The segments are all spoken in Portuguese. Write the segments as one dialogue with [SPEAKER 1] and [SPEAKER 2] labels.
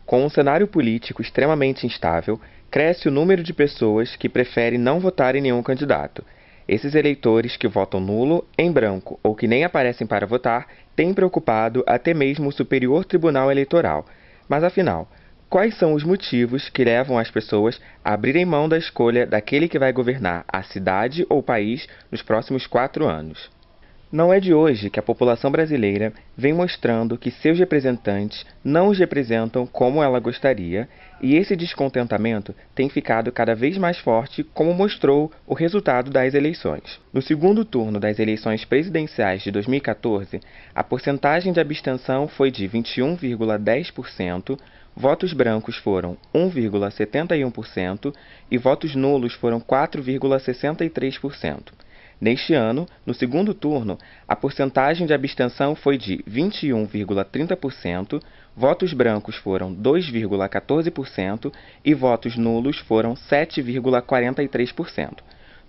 [SPEAKER 1] Com um cenário político extremamente instável, cresce o número de pessoas que preferem não votar em nenhum candidato. Esses eleitores que votam nulo, em branco ou que nem aparecem para votar têm preocupado até mesmo o Superior Tribunal Eleitoral. Mas afinal, quais são os motivos que levam as pessoas a abrirem mão da escolha daquele que vai governar a cidade ou país nos próximos 4 anos? Não é de hoje que a população brasileira vem mostrando que seus representantes não os representam como ela gostaria, e esse descontentamento tem ficado cada vez mais forte, como mostrou o resultado das eleições. No segundo turno das eleições presidenciais de 2014, a porcentagem de abstenção foi de 21,10%, votos brancos foram 1,71% e votos nulos foram 4,63%. Neste ano, no segundo turno, a porcentagem de abstenção foi de 21,30%, votos brancos foram 2,14% e votos nulos foram 7,43%,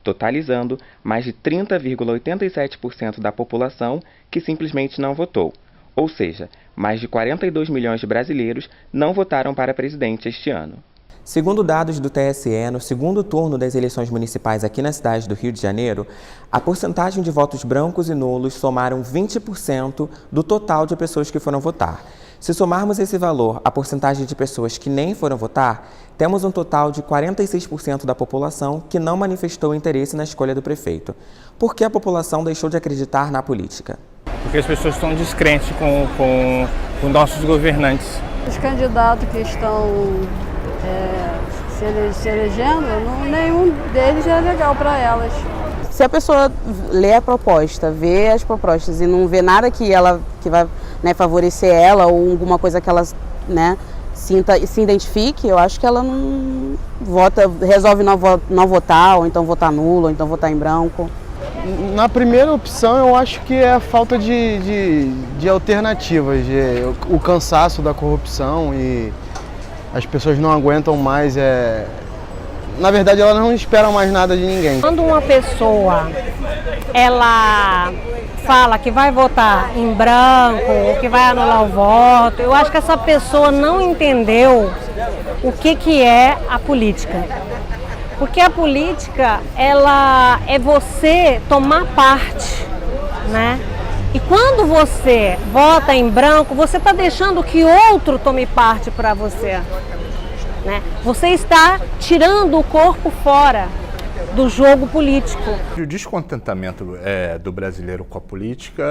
[SPEAKER 1] totalizando mais de 30,87% da população que simplesmente não votou. Ou seja, mais de 42 milhões de brasileiros não votaram para presidente este ano.
[SPEAKER 2] Segundo dados do TSE, no segundo turno das eleições municipais aqui na cidade do Rio de Janeiro, a porcentagem de votos brancos e nulos somaram 20% do total de pessoas que foram votar. Se somarmos esse valor à porcentagem de pessoas que nem foram votar, temos um total de 46% da população que não manifestou interesse na escolha do prefeito. Por que a população deixou de acreditar na política?
[SPEAKER 3] Porque as pessoas estão descrentes com nossos governantes.
[SPEAKER 4] Os candidatos que estão se elegendo, nenhum deles é legal para elas.
[SPEAKER 5] Se a pessoa lê a proposta, vê as propostas e não vê nada que vai favorecer ela ou alguma coisa que ela se identifique, eu acho que ela não vota, resolve não votar, ou então votar nulo, ou então votar em branco.
[SPEAKER 6] Na primeira opção, eu acho que é a falta de alternativas, o cansaço da corrupção e as pessoas não aguentam mais, na verdade elas não esperam mais nada de ninguém.
[SPEAKER 7] Quando uma pessoa ela fala que vai votar em branco ou que vai anular o voto, eu acho que essa pessoa não entendeu o que é a política. Porque a política, ela é você tomar parte, né? E quando você vota em branco, você está deixando que outro tome parte para você, né? Você está tirando o corpo fora do jogo político.
[SPEAKER 8] O descontentamento do brasileiro com a política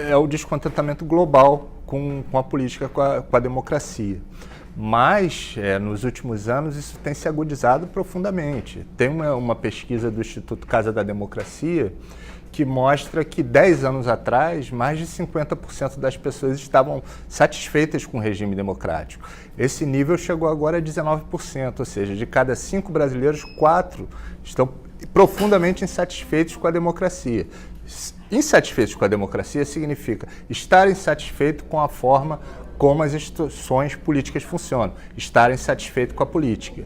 [SPEAKER 8] é o descontentamento global com a política, com a democracia. Mas, nos últimos anos, isso tem se agudizado profundamente. Tem uma pesquisa do Instituto Casa da Democracia que mostra que 10 anos atrás, mais de 50% das pessoas estavam satisfeitas com o regime democrático. Esse nível chegou agora a 19%, ou seja, de cada 5 brasileiros, 4 estão profundamente insatisfeitos com a democracia. Insatisfeitos com a democracia significa estar insatisfeito com a forma como as instituições políticas funcionam, estar insatisfeito com a política.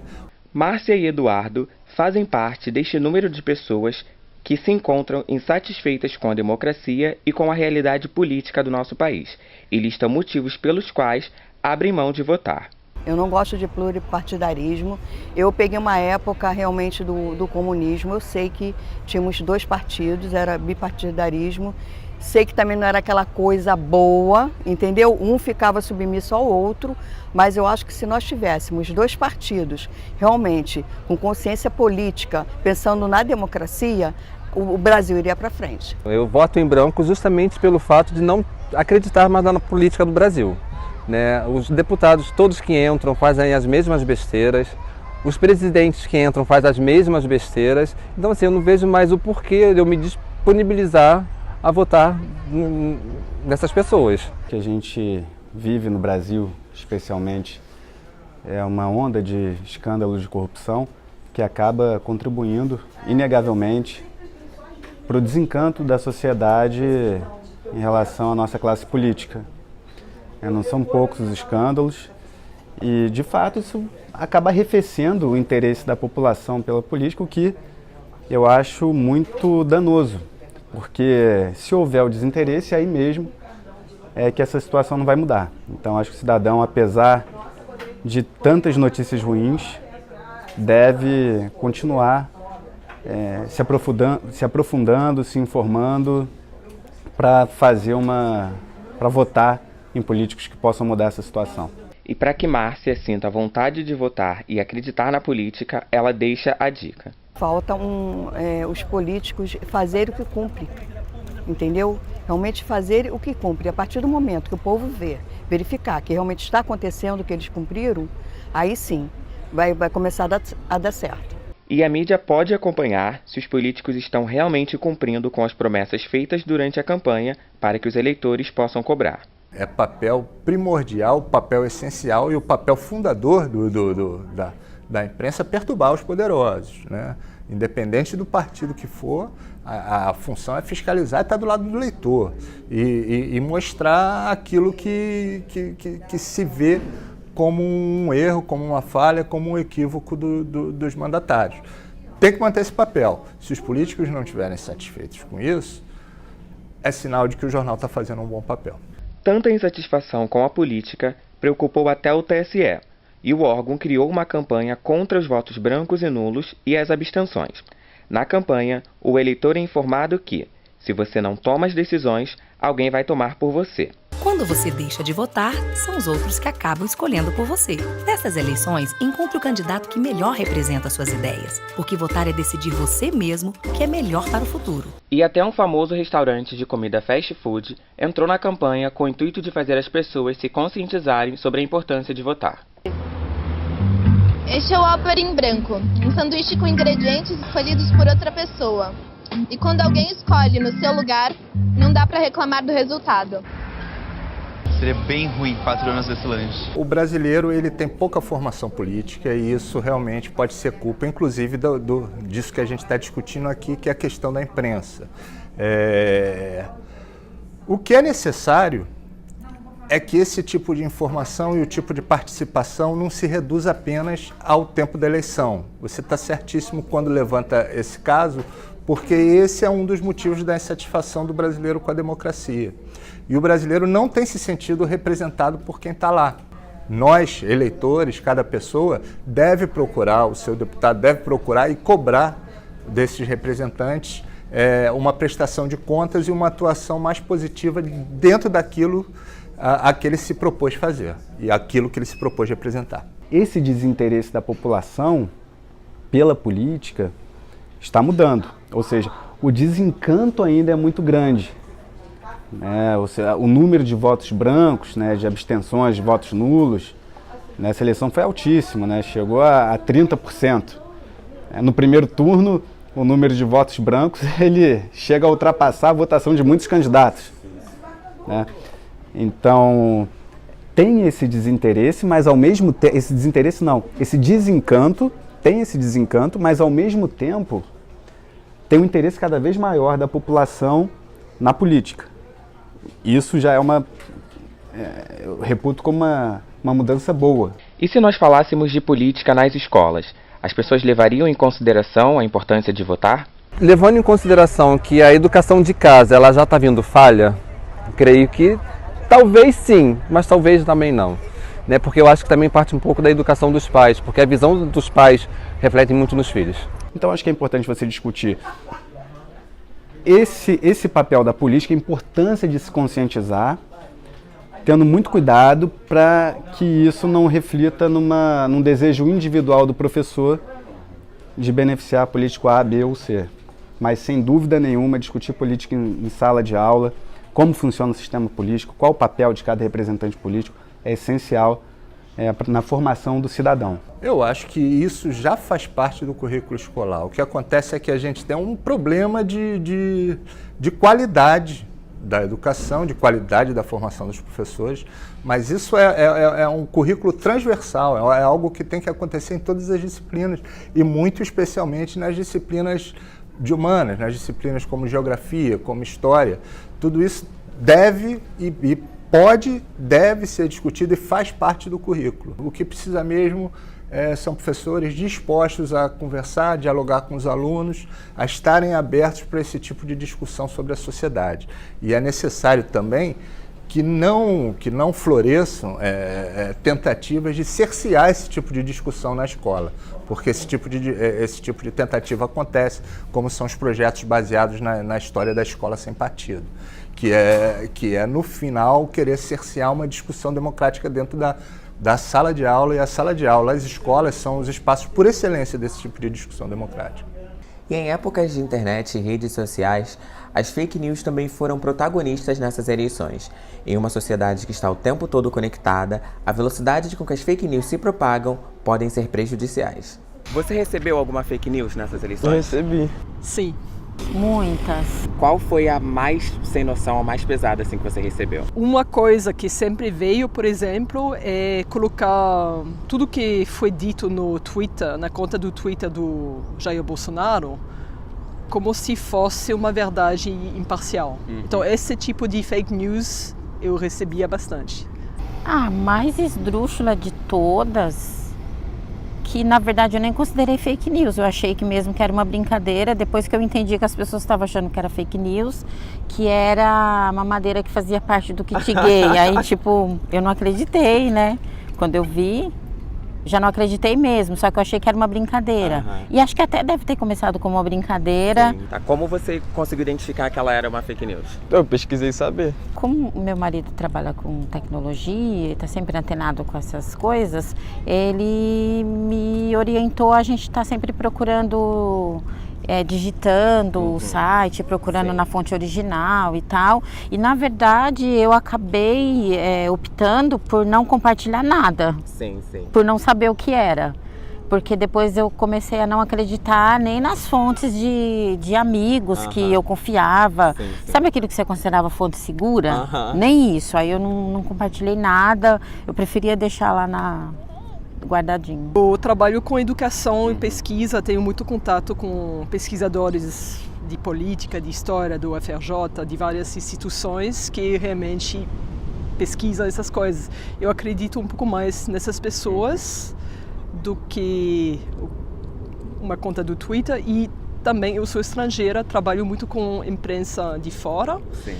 [SPEAKER 1] Márcia e Eduardo fazem parte deste número de pessoas que se encontram insatisfeitas com a democracia e com a realidade política do nosso país, e listam motivos pelos quais abrem mão de votar.
[SPEAKER 9] Eu não gosto de pluripartidarismo. Eu peguei uma época realmente do comunismo. Eu sei que tínhamos 2 partidos, era bipartidarismo. Sei que também não era aquela coisa boa, entendeu? Um ficava submisso ao outro, mas eu acho que se nós tivéssemos 2 partidos realmente com consciência política, pensando na democracia, o Brasil iria para frente.
[SPEAKER 10] Eu voto em branco justamente pelo fato de não acreditar mais na política do Brasil, né? Os deputados, todos que entram, fazem as mesmas besteiras. Os presidentes que entram fazem as mesmas besteiras. Então, assim, eu não vejo mais o porquê de eu me disponibilizar a votar nessas pessoas.
[SPEAKER 11] O que a gente vive no Brasil, especialmente, é uma onda de escândalos de corrupção que acaba contribuindo, inegavelmente, para o desencanto da sociedade em relação à nossa classe política. Não são poucos os escândalos e, de fato, isso acaba arrefecendo o interesse da população pela política, o que eu acho muito danoso. Porque se houver o desinteresse, aí mesmo é que essa situação não vai mudar. Então, acho que o cidadão, apesar de tantas notícias ruins, deve continuar se aprofundando, se informando para votar em políticos que possam mudar essa situação.
[SPEAKER 1] E para que Márcia sinta vontade de votar e acreditar na política, ela deixa a dica.
[SPEAKER 9] Falta os políticos fazerem o que cumpre, entendeu? Realmente fazer o que cumpre. A partir do momento que o povo verificar que realmente está acontecendo o que eles cumpriram, aí sim vai começar a dar certo.
[SPEAKER 1] E a mídia pode acompanhar se os políticos estão realmente cumprindo com as promessas feitas durante a campanha para que os eleitores possam cobrar.
[SPEAKER 8] É papel primordial, papel essencial e o papel fundador da imprensa perturbar os poderosos, né? Independente do partido que for, a função é fiscalizar e estar do lado do eleitor e mostrar aquilo que se vê como um erro, como uma falha, como um equívoco dos mandatários. Tem que manter esse papel. Se os políticos não estiverem satisfeitos com isso, é sinal de que o jornal está fazendo um bom papel.
[SPEAKER 1] Tanta insatisfação com a política preocupou até o TSE, e o órgão criou uma campanha contra os votos brancos e nulos e as abstenções. Na campanha, o eleitor é informado que, se você não toma as decisões, alguém vai tomar por você.
[SPEAKER 12] Quando você deixa de votar, são os outros que acabam escolhendo por você. Nessas eleições, encontre o candidato que melhor representa suas ideias, porque votar é decidir você mesmo o que é melhor para o futuro.
[SPEAKER 1] E até um famoso restaurante de comida fast food entrou na campanha com o intuito de fazer as pessoas se conscientizarem sobre a importância de votar.
[SPEAKER 13] Este é o Whopper em branco, um sanduíche com ingredientes escolhidos por outra pessoa. E quando alguém escolhe no seu lugar, não dá para reclamar do resultado.
[SPEAKER 14] Seria bem ruim 4 anos desse lanche.
[SPEAKER 8] O brasileiro ele tem pouca formação política e isso realmente pode ser culpa, inclusive, disso que a gente está discutindo aqui, que é a questão da imprensa. O que é necessário é que esse tipo de informação e o tipo de participação não se reduza apenas ao tempo da eleição. Você está certíssimo quando levanta esse caso, porque esse é um dos motivos da insatisfação do brasileiro com a democracia. E o brasileiro não tem se sentido representado por quem está lá. Nós, eleitores, cada pessoa, deve procurar, o seu deputado deve procurar e cobrar desses representantes uma prestação de contas e uma atuação mais positiva dentro daquilo a que ele se propôs fazer e aquilo que ele se propôs representar.
[SPEAKER 11] Esse desinteresse da população pela política está mudando, ou seja, o desencanto ainda é muito grande. O número de votos brancos, de abstenções, de votos nulos, nessa eleição foi altíssimo, chegou a 30%. No primeiro turno, o número de votos brancos ele chega a ultrapassar a votação de muitos candidatos. Então, tem esse desinteresse, mas ao mesmo tempo, esse desencanto, mas ao mesmo tempo tem um interesse cada vez maior da população na política. Isso já é eu reputo como uma mudança boa.
[SPEAKER 1] E se nós falássemos de política nas escolas, as pessoas levariam em consideração a importância de votar?
[SPEAKER 10] Levando em consideração que a educação de casa ela já está vindo falha, creio que talvez sim, mas talvez também não. Porque eu acho que também parte um pouco da educação dos pais, porque a visão dos pais reflete muito nos filhos.
[SPEAKER 11] Então acho que é importante você discutir esse papel da política, a importância de se conscientizar, tendo muito cuidado para que isso não reflita num desejo individual do professor de beneficiar político A, B ou C. Mas sem dúvida nenhuma, discutir política em sala de aula, como funciona o sistema político, qual o papel de cada representante político, é essencial na formação do cidadão.
[SPEAKER 8] Eu acho que isso já faz parte do currículo escolar. O que acontece é que a gente tem um problema de qualidade da educação, de qualidade da formação dos professores, mas isso é um currículo transversal, é algo que tem que acontecer em todas as disciplinas e muito especialmente nas disciplinas de humanas, nas disciplinas como geografia, como história. Tudo isso deve deve ser discutido e faz parte do currículo. O que precisa mesmo são professores dispostos a conversar, a dialogar com os alunos, a estarem abertos para esse tipo de discussão sobre a sociedade. E é necessário também que não floresçam tentativas de cercear esse tipo de discussão na escola, porque esse tipo de tentativa acontece, como são os projetos baseados na história da escola sem partido, que é no final querer cercear uma discussão democrática dentro da sala de aula, e a sala de aula, as escolas são os espaços por excelência desse tipo de discussão democrática.
[SPEAKER 2] E em épocas de internet e redes sociais, as fake news também foram protagonistas nessas eleições. Em uma sociedade que está o tempo todo conectada, a velocidade com que as fake news se propagam podem ser prejudiciais. Você recebeu alguma fake news nessas eleições?
[SPEAKER 15] Eu recebi.
[SPEAKER 16] Sim. Muitas.
[SPEAKER 2] Qual foi a mais sem noção, a mais pesada assim que você recebeu?
[SPEAKER 16] Uma coisa que sempre veio, por exemplo, é colocar tudo que foi dito no Twitter, na conta do Twitter do Jair Bolsonaro, como se fosse uma verdade imparcial. Então esse tipo de fake news eu recebia bastante.
[SPEAKER 17] A mais esdrúxula de todas, que na verdade eu nem considerei fake news, eu achei que mesmo que era uma brincadeira, depois que eu entendi que as pessoas estavam achando que era fake news, que era uma mamadeira que fazia parte do kit gay. Aí tipo, eu não acreditei, né? Quando eu vi, já não acreditei mesmo, só que eu achei que era uma brincadeira. E acho que até deve ter começado como uma brincadeira.
[SPEAKER 2] Sim, tá. Como você conseguiu identificar que ela era uma fake news?
[SPEAKER 15] Eu pesquisei saber.
[SPEAKER 17] Como meu marido trabalha com tecnologia, está sempre antenado com essas coisas, ele me orientou a gente estar sempre procurando, digitando o site, procurando na fonte original e tal. E na verdade eu acabei optando por não compartilhar nada.
[SPEAKER 2] Sim.
[SPEAKER 17] Por não saber o que era. Porque depois eu comecei a não acreditar nem nas fontes de amigos que eu confiava.
[SPEAKER 2] Sim.
[SPEAKER 17] Sabe aquilo que você considerava fonte segura? Nem isso. Aí eu não compartilhei nada. Eu preferia deixar lá guardadinho.
[SPEAKER 16] Eu trabalho com educação e pesquisa, tenho muito contato com pesquisadores de política, de história do UFRJ, de várias instituições que realmente pesquisam essas coisas. Eu acredito um pouco mais nessas pessoas do que uma conta do Twitter, e também eu sou estrangeira, trabalho muito com imprensa de fora.
[SPEAKER 2] Sim.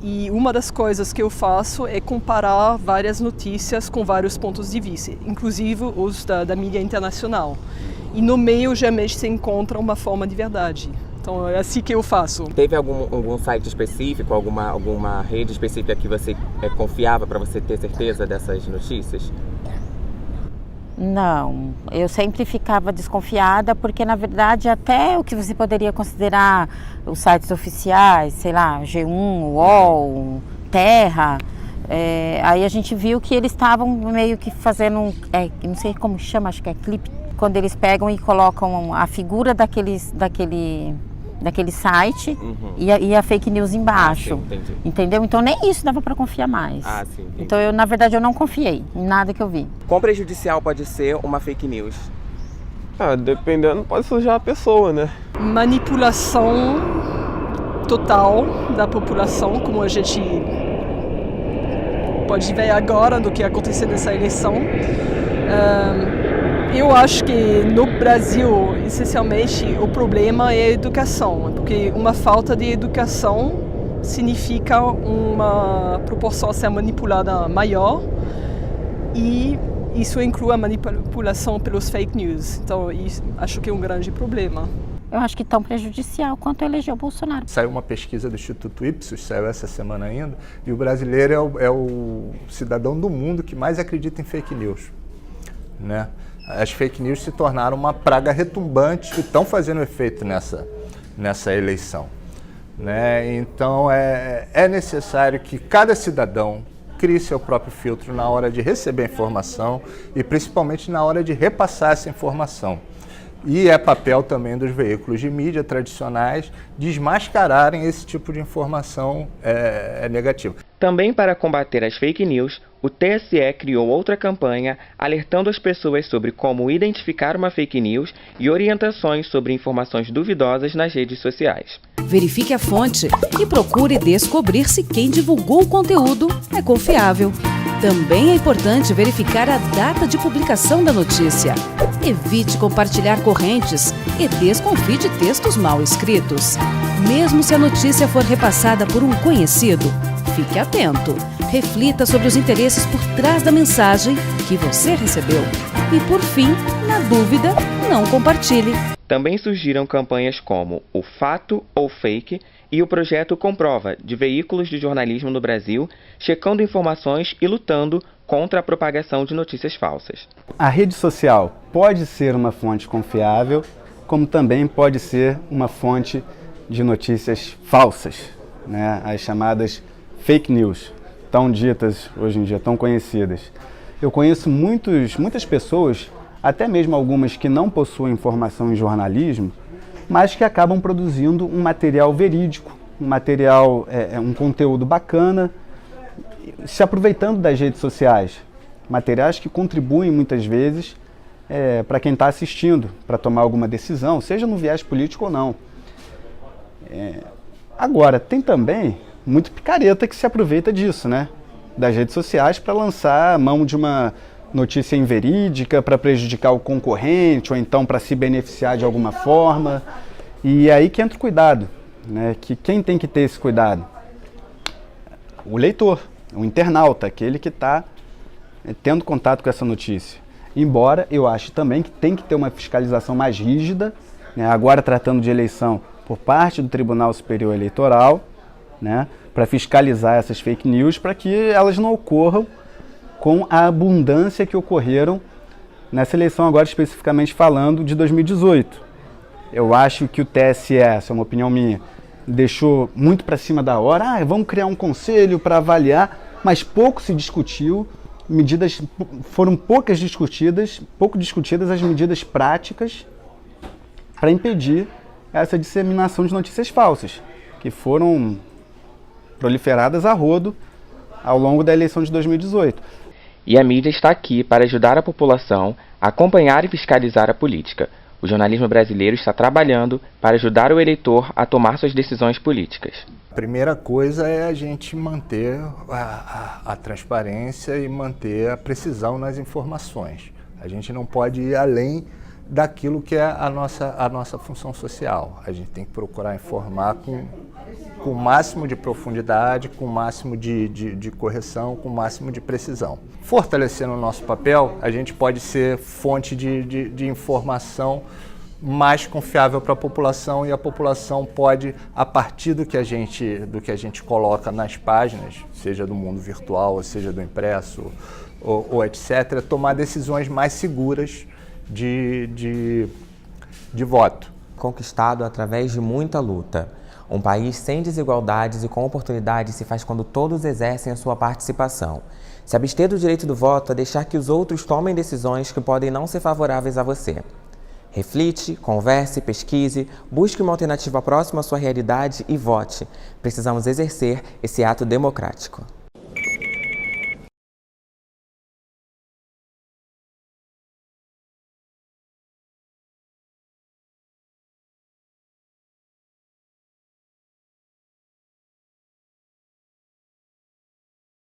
[SPEAKER 16] E uma das coisas que eu faço é comparar várias notícias com vários pontos de vista, inclusive os da mídia internacional. E no meio, geralmente, se encontra uma forma de verdade. Então, é assim que eu faço.
[SPEAKER 2] Teve algum site específico, alguma rede específica que você confiava para você ter certeza dessas notícias?
[SPEAKER 17] Não, eu sempre ficava desconfiada, porque na verdade até o que você poderia considerar os sites oficiais, sei lá, G1, UOL, Terra, aí a gente viu que eles estavam meio que fazendo, não sei como chama, acho que é clipe, quando eles pegam e colocam a figura daquele site e a fake news embaixo.
[SPEAKER 2] Sim, entendi.
[SPEAKER 17] Entendeu? Então nem isso dava para confiar mais.
[SPEAKER 2] Sim, entendi.
[SPEAKER 17] Então na verdade eu não confiei em nada que eu vi.
[SPEAKER 2] Quão prejudicial pode ser uma fake news?
[SPEAKER 15] Dependendo, pode sujar a pessoa, né?
[SPEAKER 16] Manipulação total da população, como a gente pode ver agora do que aconteceu nessa eleição. Eu acho que no Brasil, essencialmente, o problema é a educação, porque uma falta de educação significa uma proporção a ser manipulada maior, e isso inclui a manipulação pelos fake news. Então, acho que é um grande problema.
[SPEAKER 17] Eu acho que tão prejudicial quanto eleger o Bolsonaro.
[SPEAKER 8] Saiu uma pesquisa do Instituto Ipsos, saiu essa semana ainda, e o brasileiro é o cidadão do mundo que mais acredita em fake news, né? As fake news se tornaram uma praga retumbante que estão fazendo efeito nessa eleição, né? Então é necessário que cada cidadão crie seu próprio filtro na hora de receber a informação e principalmente na hora de repassar essa informação. E é papel também dos veículos de mídia tradicionais desmascararem esse tipo de informação negativa.
[SPEAKER 1] Também para combater as fake news, o TSE criou outra campanha alertando as pessoas sobre como identificar uma fake news e orientações sobre informações duvidosas nas redes sociais.
[SPEAKER 12] Verifique a fonte e procure descobrir se quem divulgou o conteúdo é confiável. Também é importante verificar a data de publicação da notícia. Evite compartilhar correntes e desconfie de textos mal escritos. Mesmo se a notícia for repassada por um conhecido,
[SPEAKER 18] Fique atento. Reflita sobre os interesses por trás da mensagem que você recebeu. E por fim, na dúvida, não compartilhe.
[SPEAKER 1] Também surgiram campanhas como o Fato ou Fake e o projeto Comprova, de veículos de jornalismo no Brasil, checando informações e lutando contra a propagação de notícias falsas.
[SPEAKER 11] A rede social pode ser uma fonte confiável, como também pode ser uma fonte de notícias falsas, né? As chamadas fake news, tão ditas hoje em dia, tão conhecidas. Eu conheço muitas pessoas, até mesmo algumas que não possuem formação em jornalismo, mas que acabam produzindo um material verídico, um conteúdo bacana, se aproveitando das redes sociais. Materiais que contribuem muitas vezes para quem está assistindo, para tomar alguma decisão, seja no viés político ou não. Agora, tem também muito picareta que se aproveita disso, né? Das redes sociais para lançar a mão de uma notícia inverídica, para prejudicar o concorrente ou então para se beneficiar de alguma forma. E aí que entra o cuidado, né? Que quem tem que ter esse cuidado? O leitor, o internauta, aquele que está tendo contato com essa notícia. Embora eu ache também que tem que ter uma fiscalização mais rígida, né? Agora tratando de eleição por parte do Tribunal Superior Eleitoral, né? Para fiscalizar essas fake news, para que elas não ocorram com a abundância que ocorreram nessa eleição, agora especificamente falando de 2018. Eu acho que o TSE, essa é uma opinião minha, deixou muito para cima da hora. Vamos criar um conselho para avaliar, mas pouco se discutiu, foram pouco discutidas as medidas práticas para impedir essa disseminação de notícias falsas, que foram proliferadas a rodo ao longo da eleição de 2018.
[SPEAKER 1] E a mídia está aqui para ajudar a população a acompanhar e fiscalizar a política. O jornalismo brasileiro está trabalhando para ajudar o eleitor a tomar suas decisões políticas.
[SPEAKER 8] A primeira coisa é a gente manter a transparência e manter a precisão nas informações. A gente não pode ir além daquilo que é a nossa função social. A gente tem que procurar informar com o máximo de profundidade, com o máximo de correção, com o máximo de precisão. Fortalecendo o nosso papel, a gente pode ser fonte de informação mais confiável para a população, e a população pode, a partir do que a gente coloca nas páginas, seja do mundo virtual, ou seja do impresso, ou etc., tomar decisões mais seguras de voto.
[SPEAKER 2] Conquistado através de muita luta. Um país sem desigualdades e com oportunidades se faz quando todos exercem a sua participação. Se abster do direito do voto é deixar que os outros tomem decisões que podem não ser favoráveis a você. Reflite, converse, pesquise, busque uma alternativa próxima à sua realidade e vote. Precisamos exercer esse ato democrático.